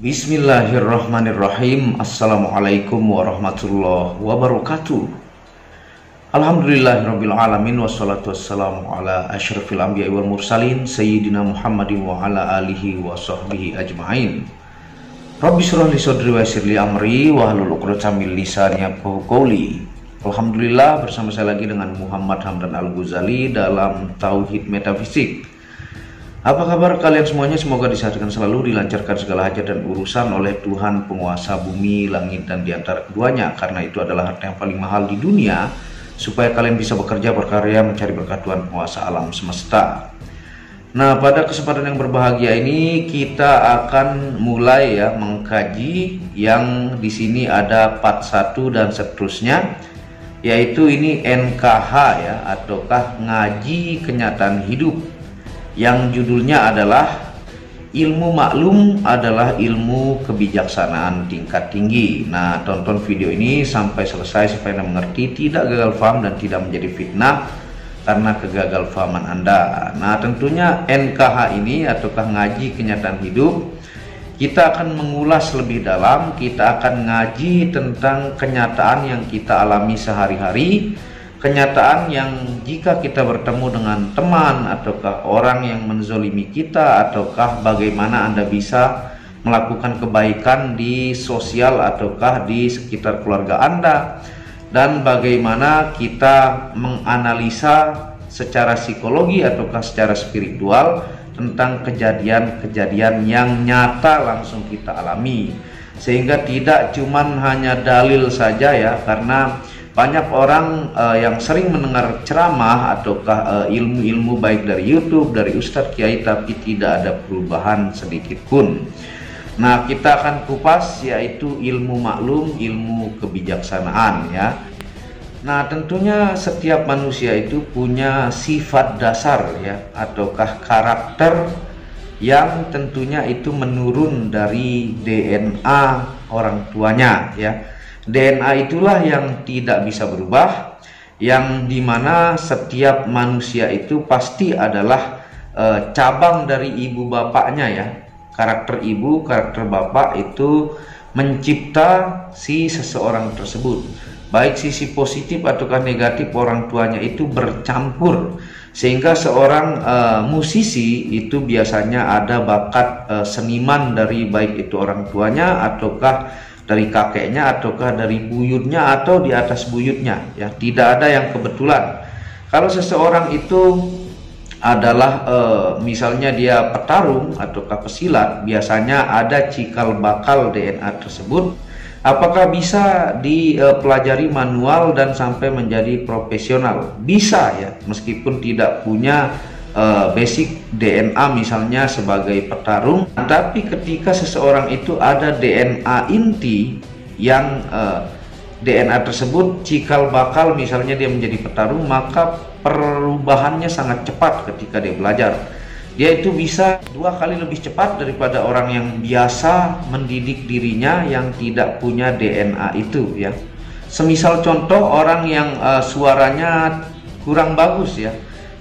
Bismillahirrahmanirrahim. Assalamualaikum warahmatullahi wabarakatuh. Alhamdulillahirabbil alamin wassalatu wassalamu ala asyrafil anbiya'i wal mursalin sayyidina Muhammadin wa ala alihi wa sahbihi ajmain. Rabbi shrah li sadri wa yassir li amri wa hlul 'uqdatam min lisani yafqahu qawli. Alhamdulillah, bersama saya lagi dengan Muhammad Hamdan Al-Ghazali dalam Tauhid Metafisik. Apa kabar kalian semuanya? Semoga disehatkan selalu, dilancarkan segala hajat dan urusan oleh Tuhan penguasa bumi, langit, dan diantara keduanya. Karena itu adalah harta yang paling mahal di dunia, supaya kalian bisa bekerja, berkarya, mencari berkat Tuhan penguasa alam semesta. Nah, pada kesempatan yang berbahagia ini kita akan mulai mengkaji yang di sini ada part 1 dan seterusnya, yaitu ini NKH ataukah ngaji kenyataan hidup, yang judulnya adalah ilmu maklum adalah ilmu kebijaksanaan tingkat tinggi. Nah, tonton video ini sampai selesai supaya Anda mengerti, tidak gagal paham dan tidak menjadi fitnah karena kegagalpahaman Anda. Nah, tentunya NKH ini ataukah ngaji kenyataan hidup, kita akan mengulas lebih dalam, kita akan ngaji tentang kenyataan yang kita alami sehari-hari, kenyataan yang jika kita bertemu dengan teman ataukah orang yang menzolimi kita, ataukah bagaimana Anda bisa melakukan kebaikan di sosial ataukah di sekitar keluarga Anda, dan bagaimana kita menganalisa secara psikologi ataukah secara spiritual tentang kejadian-kejadian yang nyata langsung kita alami, sehingga tidak cuman hanya dalil saja karena banyak orang yang sering mendengar ceramah ataukah ilmu-ilmu baik dari YouTube, dari Ustadz Kiai, tapi tidak ada perubahan sedikit pun. Nah, kita akan kupas yaitu ilmu maklum, ilmu kebijaksanaan Nah, tentunya setiap manusia itu punya sifat dasar ataukah karakter yang tentunya itu menurun dari DNA orang tuanya DNA itulah yang tidak bisa berubah, yang dimana setiap manusia itu pasti adalah cabang dari ibu bapaknya Karakter ibu, karakter bapak itu mencipta si seseorang tersebut. Baik sisi positif ataukah negatif orang tuanya itu bercampur, sehingga seorang musisi itu biasanya ada bakat seniman dari baik itu orang tuanya ataukah dari kakeknya ataukah dari buyutnya atau di atas buyutnya tidak ada yang kebetulan. Kalau seseorang itu adalah misalnya dia petarung ataukah pesilat, biasanya ada cikal bakal DNA tersebut. Apakah bisa dipelajari manual dan sampai menjadi profesional? Bisa meskipun tidak punya basic DNA misalnya sebagai petarung, tapi ketika seseorang itu ada DNA inti yang DNA tersebut cikal bakal misalnya dia menjadi petarung, maka perubahannya sangat cepat ketika dia belajar. Dia itu bisa 2 kali lebih cepat daripada orang yang biasa mendidik dirinya yang tidak punya DNA itu Semisal contoh orang yang suaranya kurang bagus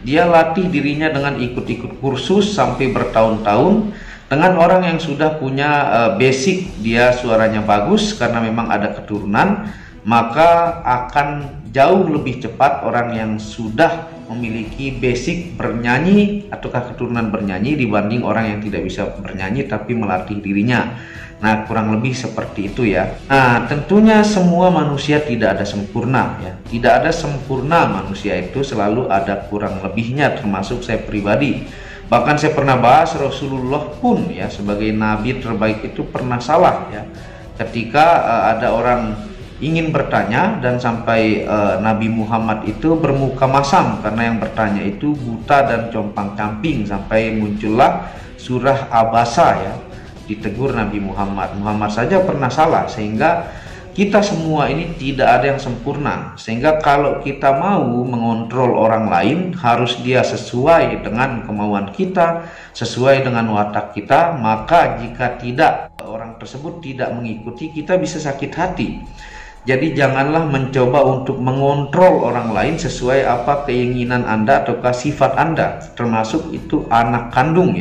dia latih dirinya dengan ikut-ikut kursus sampai bertahun-tahun, dengan orang yang sudah punya basic, dia suaranya bagus karena memang ada keturunan, maka akan jauh lebih cepat orang yang sudah memiliki basic bernyanyi ataukah keturunan bernyanyi dibanding orang yang tidak bisa bernyanyi tapi melatih dirinya. Nah, kurang lebih seperti itu Nah, tentunya semua manusia tidak ada sempurna Tidak ada sempurna manusia itu, selalu ada kurang lebihnya, termasuk saya pribadi. Bahkan saya pernah bahas Rasulullah pun sebagai nabi terbaik itu pernah salah ketika ada orang ingin bertanya dan sampai Nabi Muhammad itu bermuka masam karena yang bertanya itu buta dan compang-camping, sampai muncullah surah Abasa ditegur Nabi Muhammad. Muhammad saja pernah salah, sehingga kita semua ini tidak ada yang sempurna. Sehingga kalau kita mau mengontrol orang lain, harus dia sesuai dengan kemauan kita, sesuai dengan watak kita. Maka jika tidak, orang tersebut tidak mengikuti, kita bisa sakit hati. Jadi janganlah mencoba untuk mengontrol orang lain sesuai apa keinginan Anda ataukah sifat Anda, termasuk itu anak kandung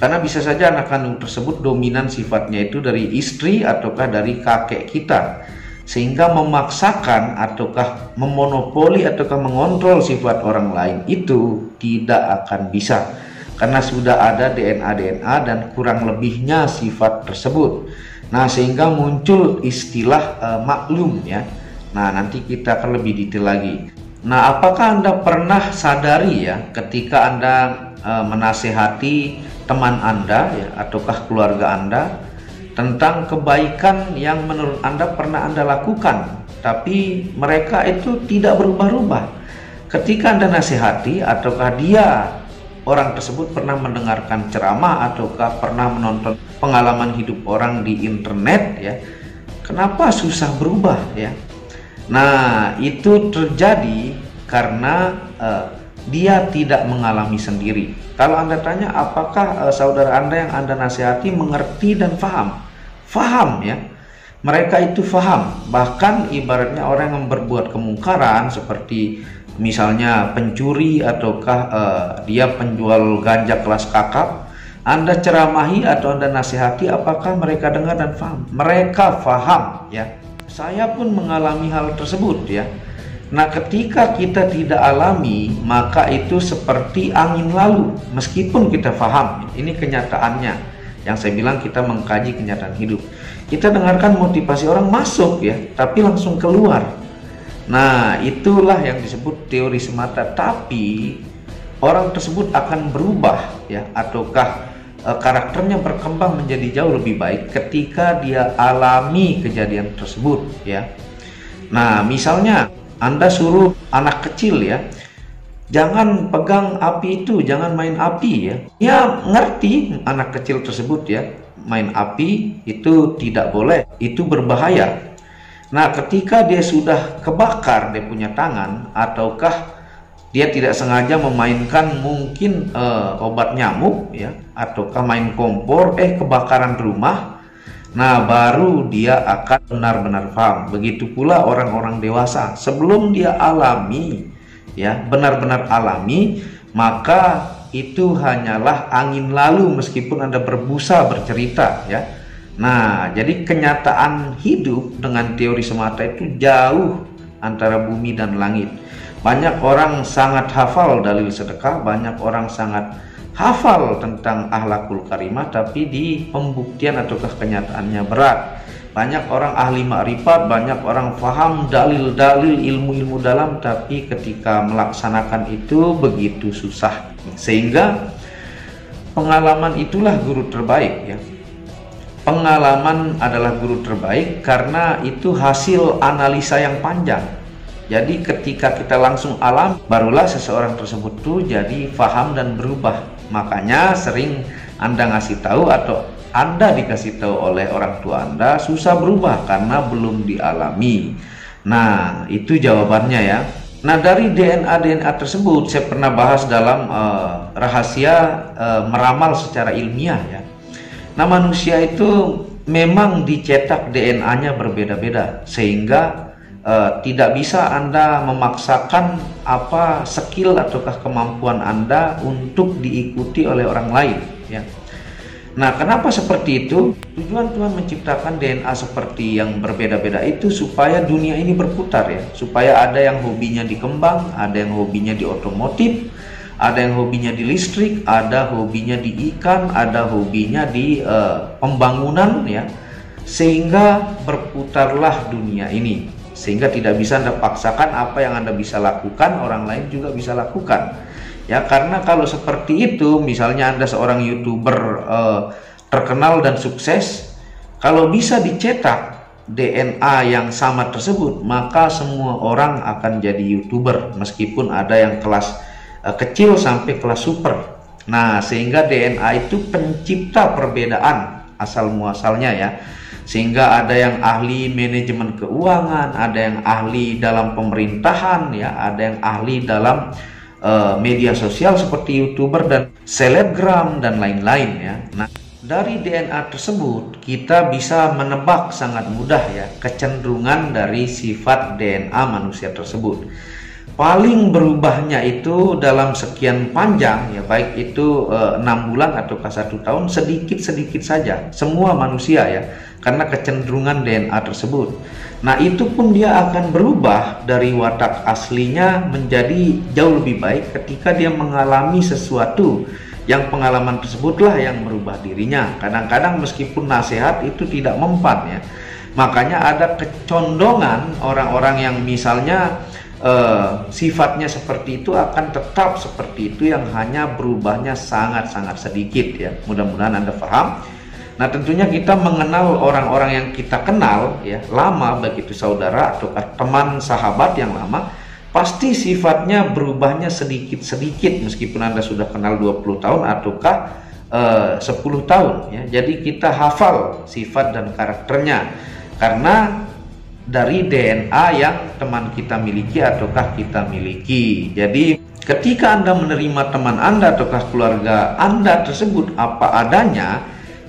Karena bisa saja anak kandung tersebut dominan sifatnya itu dari istri ataukah dari kakek kita, sehingga memaksakan ataukah memonopoli ataukah mengontrol sifat orang lain itu tidak akan bisa, karena sudah ada DNA dan kurang lebihnya sifat tersebut. Nah, sehingga muncul istilah maklum ya. Nah, nanti kita akan lebih detail lagi. Nah, apakah Anda pernah sadari ya ketika Anda menasehati teman Anda ya ataukah keluarga Anda tentang kebaikan yang menurut Anda pernah Anda lakukan, tapi mereka itu tidak berubah-ubah. Ketika Anda nasihati ataukah orang tersebut pernah mendengarkan ceramah ataukah pernah menonton pengalaman hidup orang di internet ya, kenapa susah berubah ya? Nah, itu terjadi karena dia tidak mengalami sendiri. Kalau Anda tanya apakah saudara Anda yang Anda nasihati mengerti dan paham? Paham ya. Mereka itu paham. Bahkan ibaratnya orang yang berbuat kemungkaran seperti misalnya pencuri ataukah dia penjual ganja kelas kakap, Anda ceramahi atau Anda nasihati, apakah mereka dengar dan paham? Mereka paham ya. Saya pun mengalami hal tersebut ya. Nah, ketika kita tidak alami, maka itu seperti angin lalu. Meskipun kita paham, ini kenyataannya. Yang saya bilang kita mengkaji kenyataan hidup. Kita dengarkan motivasi orang masuk ya, tapi langsung keluar. Nah, itulah yang disebut teori semata. Tapi orang tersebut akan berubah ya, ataukah karakternya berkembang menjadi jauh lebih baik ketika dia alami kejadian tersebut ya. Nah, misalnya Anda suruh anak kecil ya, jangan pegang api itu, jangan main api ya. Dia ngerti anak kecil tersebut ya, main api itu tidak boleh, itu berbahaya. Nah, ketika dia sudah kebakar dia punya tangan, ataukah dia tidak sengaja memainkan mungkin obat nyamuk ya, ataukah main kompor, kebakaran rumah. Nah, baru dia akan benar-benar paham. Begitu pula orang-orang dewasa, sebelum dia alami ya, benar-benar alami, maka itu hanyalah angin lalu meskipun Anda berbusa bercerita ya. Nah, jadi kenyataan hidup dengan teori semata itu jauh antara bumi dan langit. Banyak orang sangat hafal dalil sedekah, banyak orang sangat hafal tentang akhlakul karimah, tapi di pembuktian ataukah kenyataannya berat. Banyak orang ahli makrifat, banyak orang paham dalil-dalil ilmu-ilmu dalam, tapi ketika melaksanakan itu begitu susah. Sehingga pengalaman itulah guru terbaik ya. Pengalaman adalah guru terbaik karena itu hasil analisa yang panjang. Jadi ketika kita langsung alam, barulah seseorang tersebut tuh jadi paham dan berubah. Makanya sering Anda ngasih tahu atau Anda dikasih tahu oleh orang tua Anda susah berubah karena belum dialami. Nah, itu jawabannya ya. Nah, dari DNA tersebut saya pernah bahas dalam rahasia meramal secara ilmiah ya. Nah, manusia itu memang dicetak DNA-nya berbeda-beda, sehingga tidak bisa Anda memaksakan apa skill ataukah kemampuan Anda untuk diikuti oleh orang lain ya. Nah, kenapa seperti itu? Tujuan Tuhan menciptakan DNA seperti yang berbeda-beda itu supaya dunia ini berputar ya, supaya ada yang hobinya di kembang, ada yang hobinya di otomotif, ada yang hobinya di listrik, ada hobinya di ikan, ada hobinya di pembangunan ya, sehingga berputarlah dunia ini. Sehingga tidak bisa Anda paksakan apa yang Anda bisa lakukan, orang lain juga bisa lakukan. Ya, karena kalau seperti itu, misalnya Anda seorang YouTuber terkenal dan sukses, kalau bisa dicetak DNA yang sama tersebut, maka semua orang akan jadi YouTuber, meskipun ada yang kelas kecil sampai kelas super. Nah, sehingga DNA itu pencipta perbedaan asal muasalnya ya. Sehingga ada yang ahli manajemen keuangan, ada yang ahli dalam pemerintahan ya, ada yang ahli dalam media sosial seperti YouTuber dan selebgram dan lain-lain ya. Nah, dari DNA tersebut kita bisa menebak sangat mudah ya kecenderungan dari sifat DNA manusia tersebut. Paling berubahnya itu dalam sekian panjang ya, baik itu 6 bulan ataukah 1 tahun, sedikit-sedikit saja semua manusia ya, karena kecenderungan DNA tersebut. Nah itu pun dia akan berubah dari watak aslinya menjadi jauh lebih baik ketika dia mengalami sesuatu yang pengalaman tersebutlah yang merubah dirinya. Kadang-kadang meskipun nasihat itu tidak mempan ya, makanya ada kecondongan orang-orang yang misalnya sifatnya seperti itu akan tetap seperti itu, yang hanya berubahnya sangat-sangat sedikit ya. Mudah-mudahan Anda paham. Nah tentunya kita mengenal orang-orang yang kita kenal ya lama, baik itu saudara atau teman sahabat yang lama, pasti sifatnya berubahnya sedikit-sedikit meskipun Anda sudah kenal 20 tahun ataukah 10 tahun ya. Jadi kita hafal sifat dan karakternya karena dari DNA yang teman kita miliki ataukah kita miliki. Jadi ketika Anda menerima teman Anda ataukah keluarga Anda tersebut apa adanya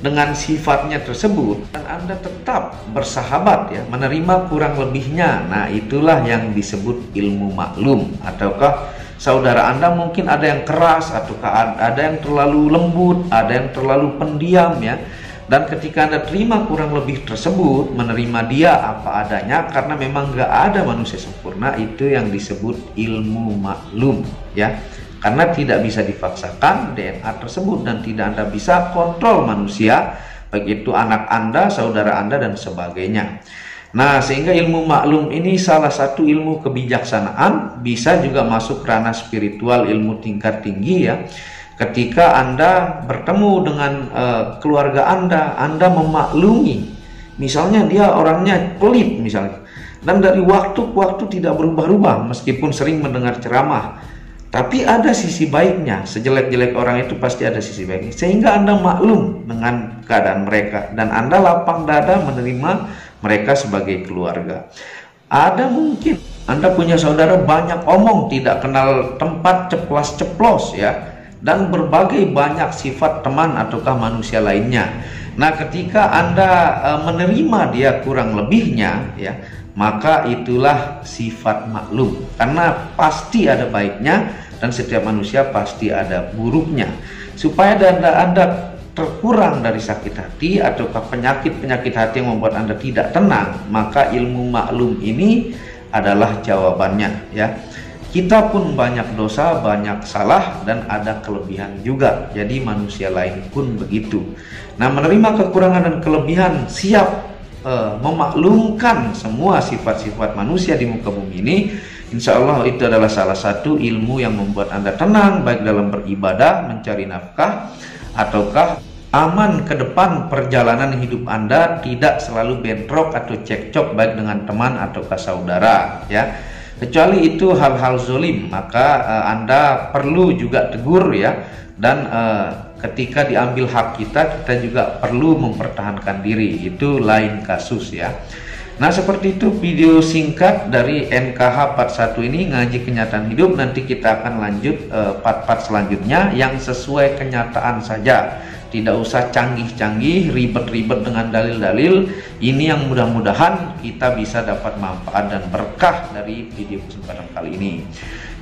dengan sifatnya tersebut, dan Anda tetap bersahabat ya, menerima kurang lebihnya, nah itulah yang disebut ilmu maklum. Ataukah saudara Anda mungkin ada yang keras ataukah ada yang terlalu lembut, ada yang terlalu pendiam ya. Dan ketika Anda terima kurang lebih tersebut, menerima dia apa adanya, karena memang gak ada manusia sempurna, itu yang disebut ilmu maklum ya. Karena tidak bisa dipaksakan DNA tersebut dan tidak Anda bisa kontrol manusia, baik itu anak Anda, saudara Anda dan sebagainya. Nah sehingga ilmu maklum ini salah satu ilmu kebijaksanaan, bisa juga masuk ranah spiritual, ilmu tingkat tinggi ya. Ketika Anda bertemu dengan keluarga Anda memaklumi, misalnya dia orangnya pelit misalnya, dan dari waktu ke waktu tidak berubah-ubah meskipun sering mendengar ceramah, tapi ada sisi baiknya. Sejelek-jelek orang itu pasti ada sisi baiknya, sehingga Anda maklum dengan keadaan mereka dan Anda lapang dada menerima mereka sebagai keluarga. Ada mungkin Anda punya saudara banyak omong, tidak kenal tempat, ceplas-ceplos ya, dan berbagai banyak sifat teman ataukah manusia lainnya. Nah ketika Anda menerima dia kurang lebihnya ya, maka itulah sifat maklum, karena pasti ada baiknya dan setiap manusia pasti ada buruknya. Supaya Anda terkurang dari sakit hati ataukah penyakit-penyakit hati yang membuat Anda tidak tenang, maka ilmu maklum ini adalah jawabannya ya. Kita pun banyak dosa, banyak salah, dan ada kelebihan juga. Jadi manusia lain pun begitu. Nah menerima kekurangan dan kelebihan, siap memaklumkan semua sifat-sifat manusia di muka bumi ini, insya Allah itu adalah salah satu ilmu yang membuat Anda tenang, baik dalam beribadah, mencari nafkah, ataukah aman ke depan perjalanan hidup Anda, tidak selalu bentrok atau cekcok baik dengan teman ataukah saudara ya. Kecuali itu hal-hal zolim, maka Anda perlu juga tegur ya. Dan ketika diambil hak kita juga perlu mempertahankan diri, itu lain kasus ya. Nah seperti itu video singkat dari NKH part 1 ini, ngaji kenyataan hidup. Nanti kita akan lanjut part-part selanjutnya yang sesuai kenyataan saja, tidak usah canggih-canggih, ribet-ribet dengan dalil-dalil. Ini yang mudah-mudahan kita bisa dapat manfaat dan berkah dari video kesempatan kali ini.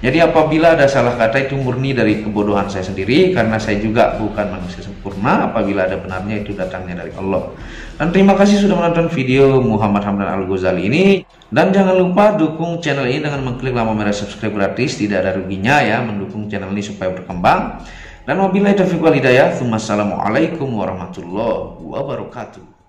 Jadi apabila ada salah kata itu murni dari kebodohan saya sendiri, karena saya juga bukan manusia sempurna. Apabila ada benarnya itu datangnya dari Allah. Dan terima kasih sudah menonton video Muhammad Hamdan Al-Ghazali ini. Dan jangan lupa dukung channel ini dengan mengklik lampu merah subscribe gratis, tidak ada ruginya ya, mendukung channel ini supaya berkembang. Dan wabillahi taufiq wal hidayah. Wassalamualaikum warahmatullahi wabarakatuh.